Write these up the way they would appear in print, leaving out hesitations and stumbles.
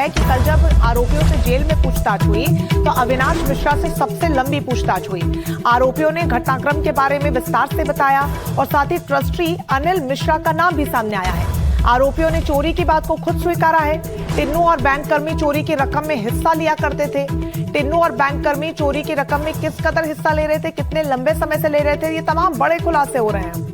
है कि कल जब आरोपियों से जेल में पूछताछ हुई तो अविनाश मिश्रा से सबसे लंबी पूछताछ हुई। आरोपियों ने घटनाक्रम के बारे में विस्तार से बताया और साथ ही ट्रस्टी अनिल मिश्रा का नाम भी सामने आया है। आरोपियों ने चोरी की बात को खुद स्वीकारा है। टिन्नू और बैंककर्मी चोरी की रकम में हिस्सा लिया करते थे। टिन्नू और बैंककर्मी चोरी की रकम में किस कदर हिस्सा ले रहे थे, कितने लंबे समय से ले रहे थे, ये तमाम बड़े खुलासे हो रहे हैं।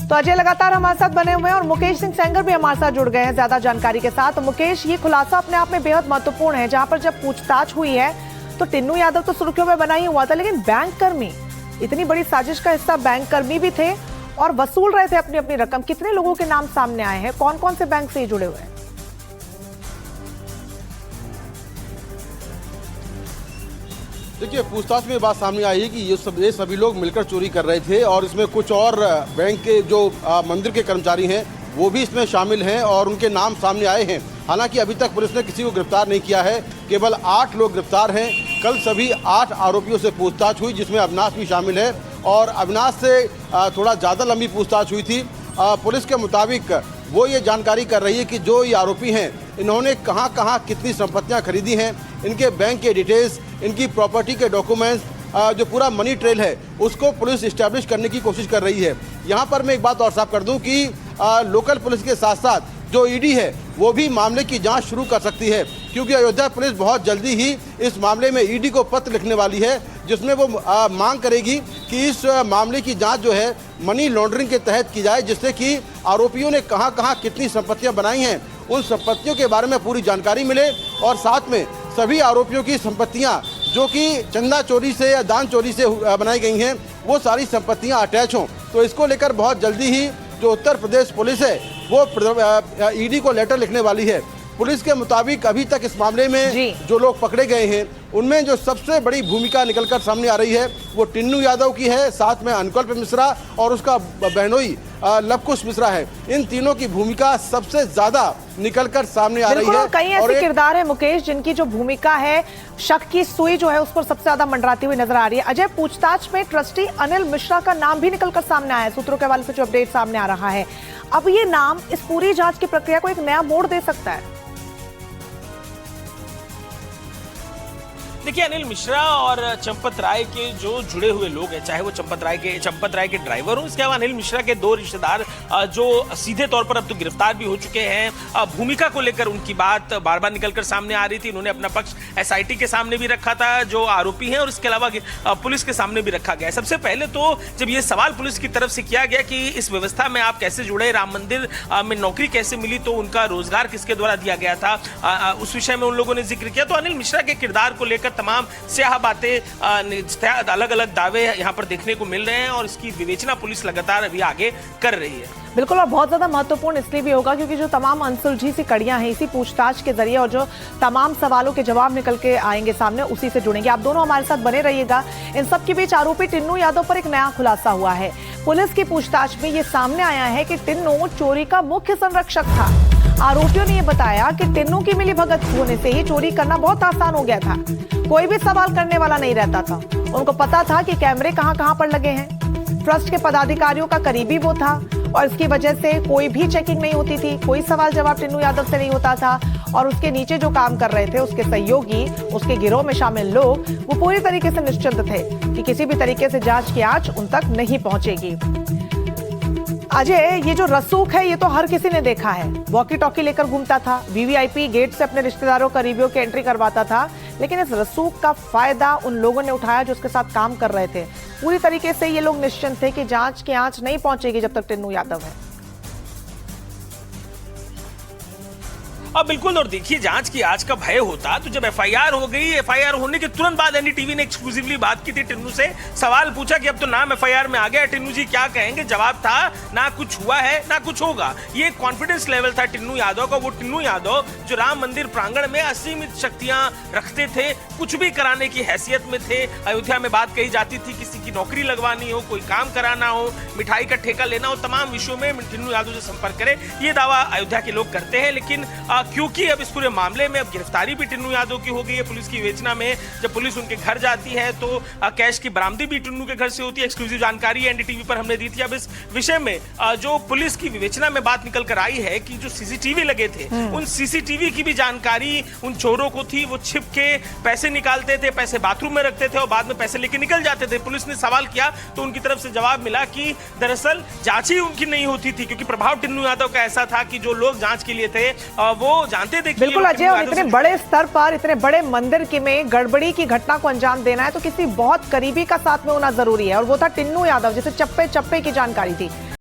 तो अजय लगातार हमारे साथ बने हुए हैं और मुकेश सिंह सेंगर भी हमारे साथ जुड़ गए हैं ज्यादा जानकारी के साथ। तो मुकेश, ये खुलासा अपने आप में बेहद महत्वपूर्ण है, जहां पर जब पूछताछ हुई है तो टिन्नू यादव तो सुर्खियों में बना ही हुआ था, लेकिन बैंककर्मी, इतनी बड़ी साजिश का हिस्सा बैंककर्मी भी थे और वसूल रहे थे अपनी अपनी रकम। कितने लोगों के नाम सामने आए हैं, कौन कौन से बैंक से ये जुड़े हुए हैं? देखिए, पूछताछ में बात सामने आई है कि ये सभी लोग मिलकर चोरी कर रहे थे और इसमें कुछ और बैंक के जो मंदिर के कर्मचारी हैं वो भी इसमें शामिल हैं और उनके नाम सामने आए हैं। हालांकि अभी तक पुलिस ने किसी को गिरफ्तार नहीं किया है, केवल 8 लोग गिरफ्तार हैं। कल सभी 8 आरोपियों से पूछताछ हुई, जिसमें अविनाश भी शामिल है और अविनाश से थोड़ा ज़्यादा लंबी पूछताछ हुई थी। पुलिस के मुताबिक वो ये जानकारी कर रही है कि जो ये आरोपी हैं इन्होंने कहां कहां कितनी संपत्तियां खरीदी हैं, इनके बैंक के डिटेल्स, इनकी प्रॉपर्टी के डॉक्यूमेंट्स, जो पूरा मनी ट्रेल है उसको पुलिस इस्टेब्लिश करने की कोशिश कर रही है। यहाँ पर मैं एक बात और साफ कर दूं कि लोकल पुलिस के साथ साथ जो ईडी है वो भी मामले की जांच शुरू कर सकती है, क्योंकि अयोध्या पुलिस बहुत जल्दी ही इस मामले में ईडी को पत्र लिखने वाली है, जिसमें वो मांग करेगी कि इस मामले की जांच जो है मनी लॉन्ड्रिंग के तहत की जाए, जिससे कि आरोपियों ने कहां कहां कितनी संपत्तियां बनाई हैं उन संपत्तियों के बारे में पूरी जानकारी मिले और साथ में सभी आरोपियों की संपत्तियां जो कि चंदा चोरी से या दान चोरी से बनाई गई हैं वो सारी संपत्तियां अटैच हों। तो इसको लेकर बहुत जल्दी ही जो उत्तर प्रदेश पुलिस है वो ईडी को लेटर लिखने वाली है। पुलिस के मुताबिक अभी तक इस मामले में जो लोग पकड़े गए हैं उनमें जो सबसे बड़ी भूमिका निकलकर सामने आ रही है वो टिन्नू यादव की है, साथ में अनुकल्प मिश्रा और उसका बहनोई लवकुश मिश्रा है। इन तीनों की भूमिका सबसे ज्यादा निकलकर सामने आ रही है। कई ऐसे किरदार है मुकेश जिनकी जो भूमिका है, शक की सुई जो है उस पर सबसे ज्यादा मंडराती हुई नजर आ रही है। अजय, पूछताछ में ट्रस्टी अनिल मिश्रा का नाम भी निकलकर सामने आया है, सूत्रों के हवाले से जो अपडेट सामने आ रहा है। अब ये नाम इस पूरी जांच की प्रक्रिया को एक नया मोड़ दे सकता है। देखिए, अनिल मिश्रा और चंपत राय के जो जुड़े हुए लोग हैं, चाहे वो चंपत राय के ड्राइवर हों, इसके अलावा अनिल मिश्रा के 2 रिश्तेदार जो सीधे तौर पर अब तो गिरफ्तार भी हो चुके हैं। भूमिका को लेकर उनकी बात बार बार निकलकर सामने आ रही थी। उन्होंने अपना पक्ष एसआईटी के सामने भी रखा था जो आरोपी हैं, और इसके अलावा पुलिस के सामने भी रखा गया। सबसे पहले तो जब ये सवाल पुलिस की तरफ से किया गया कि इस व्यवस्था में आप कैसे जुड़े, राम मंदिर में नौकरी कैसे मिली, तो उनका रोजगार किसके द्वारा दिया गया था, उस विषय में उन लोगों ने जिक्र किया। तो अनिल मिश्रा के किरदार को लेकर तमाम स्याह बातें, अलग अलग दावे यहाँ पर देखने को मिल रहे हैं और इसकी विवेचना पुलिस लगातार अभी आगे कर रही है। बिल्कुल, और बहुत ज्यादा महत्वपूर्ण इसलिए भी होगा क्योंकि जो तमाम अनसुलझी सी कड़ियां हैं इसी पूछताछ के जरिए और जो तमाम सवालों के जवाब निकल के आएंगे सामने उसी से जुड़ेंगे। आप दोनों हमारे साथ बने रहिएगा। इन सब के बीच आरोपी टिन्नू यादव पर एक नया खुलासा हुआ है। पुलिस की पूछताछ में ये सामने आया है कि टिन्नू चोरी का मुख्य संरक्षक था। आरोपियों ने ये बताया कि टिन्नू की मिलीभगत होने से ही चोरी करना बहुत आसान हो गया था। कोई भी सवाल करने वाला नहीं रहता था। उनको पता था कि कैमरे कहां पर लगे हैं। ट्रस्ट के पदाधिकारियों का करीबी वो था और इसकी वजह से कोई भी चेकिंग नहीं होती थी, कोई सवाल जवाब टिन्नू यादव से नहीं होता था। और उसके नीचे जो काम कर रहे थे, उसके सहयोगी, उसके गिरोह में शामिल लोग, वो पूरी तरीके से निश्चिंत थे कि किसी भी तरीके से जांच की आंच उन तक नहीं पहुंचेगी। अजय, ये जो रसूख है ये तो हर किसी ने देखा है। वॉकी टॉकी लेकर घूमता था, वीवीआईपी गेट से अपने रिश्तेदारों करीबियों की एंट्री करवाता था, लेकिन इस रसूख का फायदा उन लोगों ने उठाया जो उसके साथ काम कर रहे थे। पूरी तरीके से ये लोग निश्चिंत थे कि जांच की आंच नहीं पहुंचेगी जब तक टिन्नू यादव है। अब बिल्कुल, और देखिए, जांच की आज का भय होता तो जब एफआईआर हो गई, एफआईआर होने के तुरंत बाद एनडीटीवी ने एक्सक्लूसिवली बात की थी टिन्नू से, सवाल पूछा कि अब तो नाम एफआईआर में आ गया, टिन्नू जी क्या कहेंगे। जवाब था ना कुछ हुआ है ना कुछ होगा। ये कॉन्फिडेंस लेवल था टिन्नू यादव का। वो टिन्नू यादव जो राम मंदिर प्रांगण में असीमित शक्तियां रखते थे, कुछ भी कराने की हैसियत में थे। अयोध्या में बात कही जाती थी किसी की नौकरी लगवानी हो, कोई काम कराना हो, मिठाई का ठेका लेना हो, तमाम विषयों में टिन्नू यादव से संपर्क करे, ये दावा अयोध्या के लोग करते हैं। लेकिन क्योंकि अब इस पूरे मामले में अब गिरफ्तारी भी टिन्नू यादव की हो गई है पुलिस की विवेचना में। जब पुलिस उनके घर जाती है तो कैश की बरामदी भी टिन्नू के घर से होती है। एक्सक्लूसिव जानकारी एनडीटीवी पर हमने दी थी। अब इस विषय में जो पुलिस की विवेचना में बात निकल कर आई है कि जो सीसीटीवी लगे थे उन सीसीटीवी की भी जानकारी उन चोरों को थी। वो छिप के पैसे निकालते थे, पैसे बाथरूम में रखते थे और बाद में पैसे लेके निकल जाते थे। पुलिस ने सवाल किया तो उनकी तरफ से जवाब मिला कि दरअसल जांच ही उनकी नहीं होती थी, क्योंकि प्रभाव टिन्नू यादव का ऐसा था कि जो लोग जांच के लिए थे वो जानते थे कि बिल्कुल अजय, और इतने बड़े स्तर पर इतने बड़े मंदिर के में गड़बड़ी की घटना को अंजाम देना है तो किसी बहुत करीबी का साथ में होना जरूरी है, और वो था टिन्नू यादव जिसे चप्पे चप्पे की जानकारी थी।